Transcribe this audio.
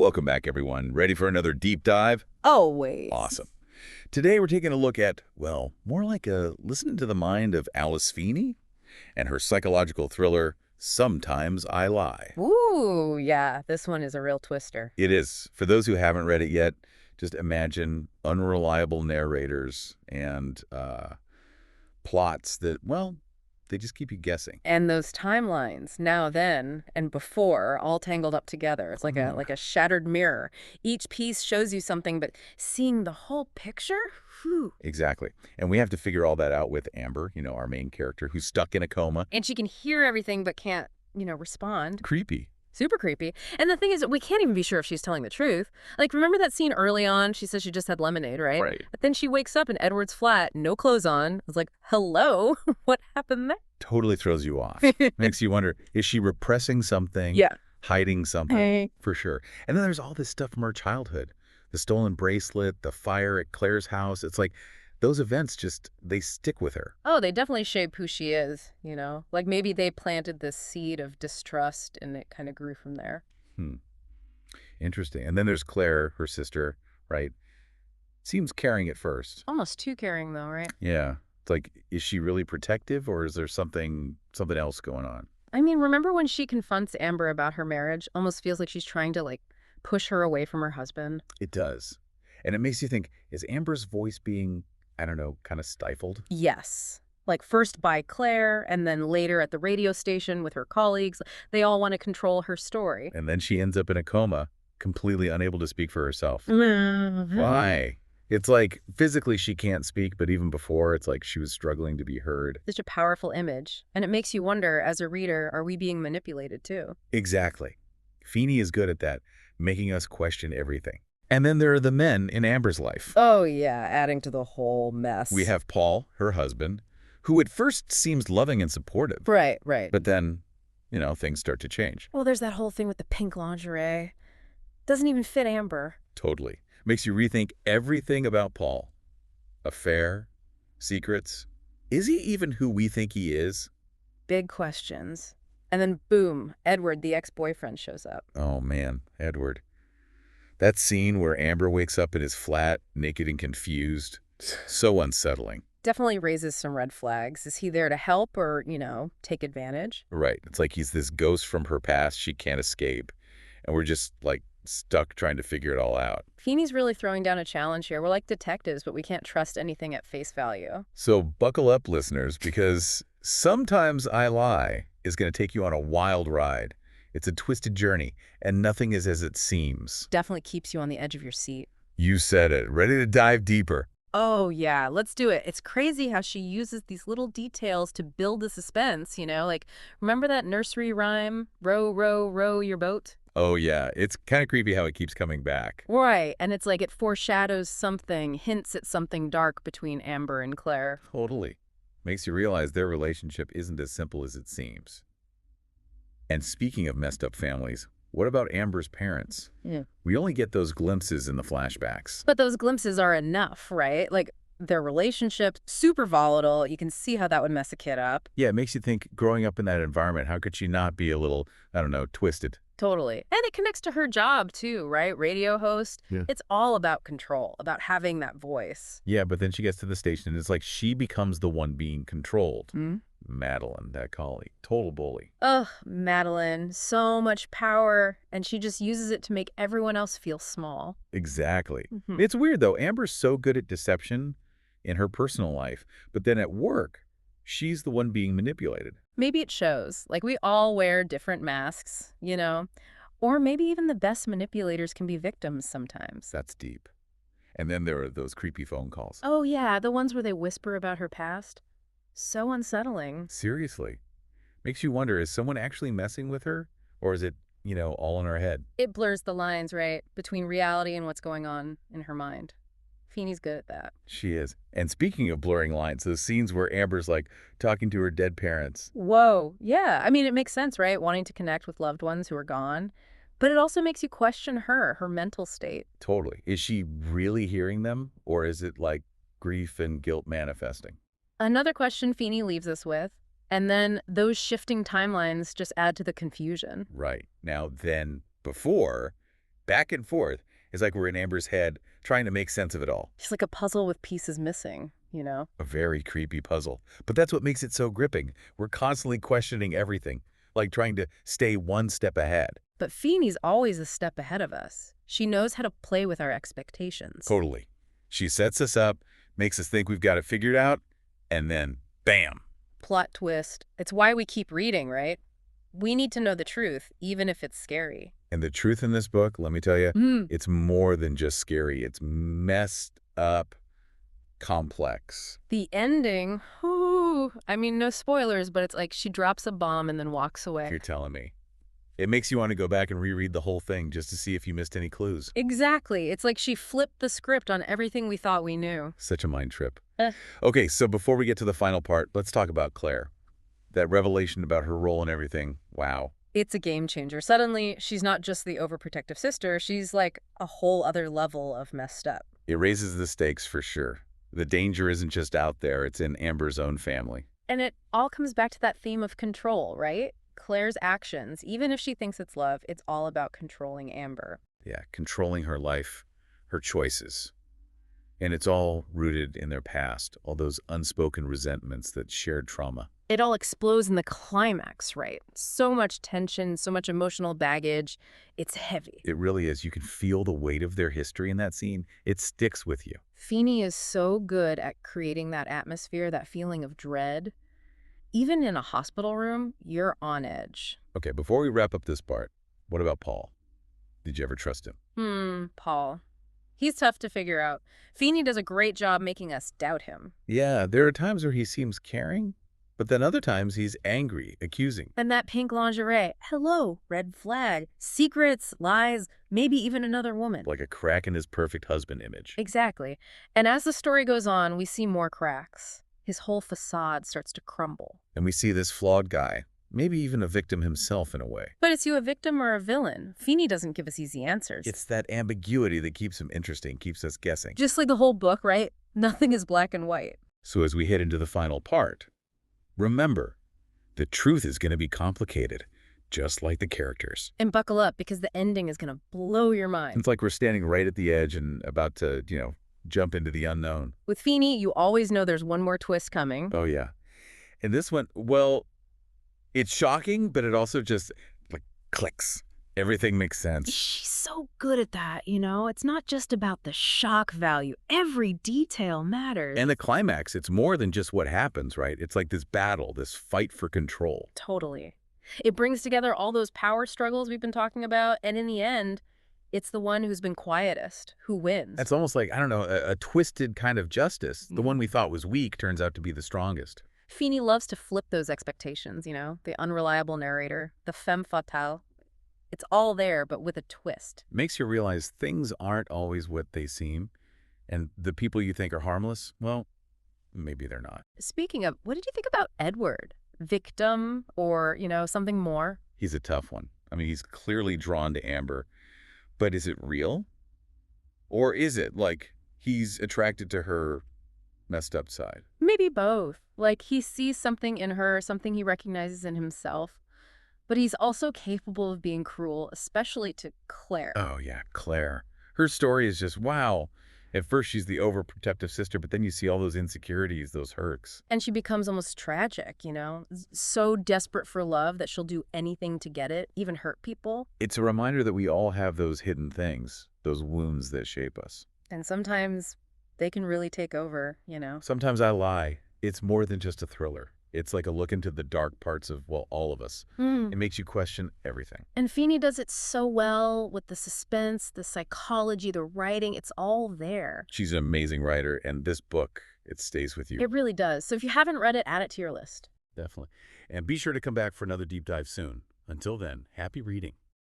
Welcome back, everyone. Ready for another deep dive? Always. Awesome. Today we're taking a look at, well, more like a listen to the mind of Alice Feeney and her psychological thriller, Sometimes I Lie. Ooh, yeah, this one is a real twister. It is. For those who haven't read it yet, just imagine unreliable narrators and plots that, well, they just keep you guessing. And those timelines, now, then, and before, all tangled up together. It's like a shattered mirror. Each piece shows you something, but seeing the whole picture? Whew. Exactly. And we have to figure all that out with Amber, our main character, who's stuck in a coma. And she can hear everything but can't, respond. Creepy. Super creepy. And the thing is, we can't even be sure if she's telling the truth. Like, remember that scene early on? She says she just had lemonade, right? Right. But then she wakes up in Edward's flat, no clothes on. I was like, hello? What happened there? Totally throws you off. Makes you wonder, is she repressing something? Yeah. Hiding something? Hey. For sure. And then there's all this stuff from her childhood. The stolen bracelet, the fire at Claire's house. It's like those events they stick with her. Oh, they definitely shape who she is, Like maybe they planted this seed of distrust and it kind of grew from there. Interesting. And then there's Claire, her sister, right? Seems caring at first. Almost too caring though, right? Yeah. It's like, is she really protective or is there something else going on? I mean, remember when she confronts Amber about her marriage? Almost feels like she's trying to push her away from her husband. It does. And it makes you think, is Amber's voice being, I don't know, kind of stifled? Yes. Like first by Claire and then later at the radio station with her colleagues. They all want to control her story. And then she ends up in a coma, completely unable to speak for herself. Why? It's like physically she can't speak, but even before, it's like she was struggling to be heard. Such a powerful image. And it makes you wonder, as a reader, are we being manipulated too? Exactly. Feeney is good at that, making us question everything. And then there are the men in Amber's life. Oh, yeah, adding to the whole mess. We have Paul, her husband, who at first seems loving and supportive. Right. But then, things start to change. Well, there's that whole thing with the pink lingerie. Doesn't even fit Amber. Totally. Makes you rethink everything about Paul. Affair, secrets. Is he even who we think he is? Big questions. And then boom, Edward, the ex-boyfriend, shows up. Oh man, Edward. That scene where Amber wakes up in his flat, naked and confused. So unsettling. Definitely raises some red flags. Is he there to help or, take advantage? Right. It's like he's this ghost from her past she can't escape. And we're just, stuck trying to figure it all out. Feeney's really throwing down a challenge here. We're like detectives, but we can't trust anything at face value. So buckle up, listeners, because Sometimes I Lie is going to take you on a wild ride. It's a twisted journey, and nothing is as it seems. Definitely keeps you on the edge of your seat. You said it. Ready to dive deeper? Oh, yeah, let's do it. It's crazy how she uses these little details to build the suspense, remember that nursery rhyme, row, row, row your boat? Oh, yeah. It's kind of creepy how it keeps coming back. Right, and it's like it foreshadows something, hints at something dark between Amber and Claire. Totally. Makes you realize their relationship isn't as simple as it seems. And speaking of messed up families, what about Amber's parents? Yeah. We only get those glimpses in the flashbacks. But those glimpses are enough, right? Their relationship, super volatile. You can see how that would mess a kid up. Yeah, it makes you think, growing up in that environment, how could she not be a little, I don't know, twisted? Totally. And it connects to her job, too, right? Radio host. Yeah. It's all about control, about having that voice. Yeah, but then she gets to the station, and it's like she becomes the one being controlled. Mm-hmm. Madeline, that colleague. Total bully. Ugh, Madeline. So much power, and she just uses it to make everyone else feel small. Exactly. Mm-hmm. It's weird, though. Amber's so good at deception in her personal life, but then at work, she's the one being manipulated. Maybe it shows. We all wear different masks, Or maybe even the best manipulators can be victims sometimes. That's deep. And then there are those creepy phone calls. Oh, yeah, the ones where they whisper about her past. So unsettling. Seriously. Makes you wonder, is someone actually messing with her? Or is it, all in her head? It blurs the lines, right, between reality and what's going on in her mind. Feeney's good at that. She is. And speaking of blurring lines, those scenes where Amber's talking to her dead parents. Whoa. Yeah. I mean, it makes sense, right? Wanting to connect with loved ones who are gone. But it also makes you question her mental state. Totally. Is she really hearing them? Or is it grief and guilt manifesting? Another question Feeney leaves us with. And then those shifting timelines just add to the confusion. Right. Now, then, before, back and forth. It's like we're in Amber's head trying to make sense of it all. She's like a puzzle with pieces missing, you know? A very creepy puzzle. But that's what makes it so gripping. We're constantly questioning everything, like trying to stay one step ahead. But Feeney's always a step ahead of us. She knows how to play with our expectations. Totally. She sets us up, makes us think we've got it figured out, and then, bam. Plot twist. It's why we keep reading, right? We need to know the truth, even if it's scary. And the truth in this book, let me tell you, it's more than just scary. It's messed up, complex. The ending, whew, I mean, no spoilers, but it's like she drops a bomb and then walks away. You're telling me. It makes you want to go back and reread the whole thing just to see if you missed any clues. Exactly. It's like she flipped the script on everything we thought we knew. Such a mind trip. Okay, so before we get to the final part, let's talk about Claire. That revelation about her role and everything, wow. It's a game changer. Suddenly, she's not just the overprotective sister, she's like a whole other level of messed up. It raises the stakes for sure. The danger isn't just out there, it's in Amber's own family. And it all comes back to that theme of control, right? Claire's actions, even if she thinks it's love, it's all about controlling Amber. Yeah, controlling her life, her choices. And it's all rooted in their past, all those unspoken resentments, that shared trauma. It all explodes in the climax, right? So much tension, so much emotional baggage. It's heavy. It really is. You can feel the weight of their history in that scene. It sticks with you. Feeney is so good at creating that atmosphere, that feeling of dread. Even in a hospital room, you're on edge. Okay, before we wrap up this part, what about Paul? Did you ever trust him? Paul. He's tough to figure out. Feeney does a great job making us doubt him. Yeah, there are times where he seems caring, but then other times he's angry, accusing. And that pink lingerie. Hello, red flag. Secrets, lies, maybe even another woman. Like a crack in his perfect husband image. Exactly. And as the story goes on, we see more cracks. His whole facade starts to crumble. And we see this flawed guy, maybe even a victim himself in a way. But is he a victim or a villain? Feeney doesn't give us easy answers. It's that ambiguity that keeps him interesting, keeps us guessing. Just like the whole book, right? Nothing is black and white. So as we head into the final part, remember, the truth is going to be complicated, just like the characters. And buckle up, because the ending is going to blow your mind. It's like we're standing right at the edge and about to, jump into the unknown. With Feeney, you always know there's one more twist coming. Oh, yeah. And this one, well, it's shocking, but it also just, like, clicks. Everything makes sense. She's so good at that, you know? It's not just about the shock value. Every detail matters. And the climax, it's more than just what happens, right? It's like this battle, this fight for control. Totally. It brings together all those power struggles we've been talking about, and in the end, it's the one who's been quietest who wins. That's almost like, I don't know, a twisted kind of justice. The one we thought was weak turns out to be the strongest. Feeney loves to flip those expectations, you know? The unreliable narrator, the femme fatale. It's all there, but with a twist. Makes you realize things aren't always what they seem. And the people you think are harmless, well, maybe they're not. Speaking of, what did you think about Edward? Victim or, something more? He's a tough one. I mean, he's clearly drawn to Amber. But is it real? Or is it like he's attracted to her messed up side? Maybe both. Like he sees something in her, something he recognizes in himself. But he's also capable of being cruel, especially to Claire. Oh, yeah, Claire. Her story is just, wow. At first, she's the overprotective sister, but then you see all those insecurities, those hurts. And she becomes almost tragic, so desperate for love that she'll do anything to get it, even hurt people. It's a reminder that we all have those hidden things, those wounds that shape us. And sometimes they can really take over, Sometimes I lie. It's more than just a thriller. It's like a look into the dark parts of, well, all of us. It makes you question everything. And Feeney does it so well with the suspense, the psychology, the writing. It's all there. She's an amazing writer, and this book, it stays with you. It really does. So if you haven't read it, add it to your list. Definitely. And be sure to come back for another deep dive soon. Until then, happy reading.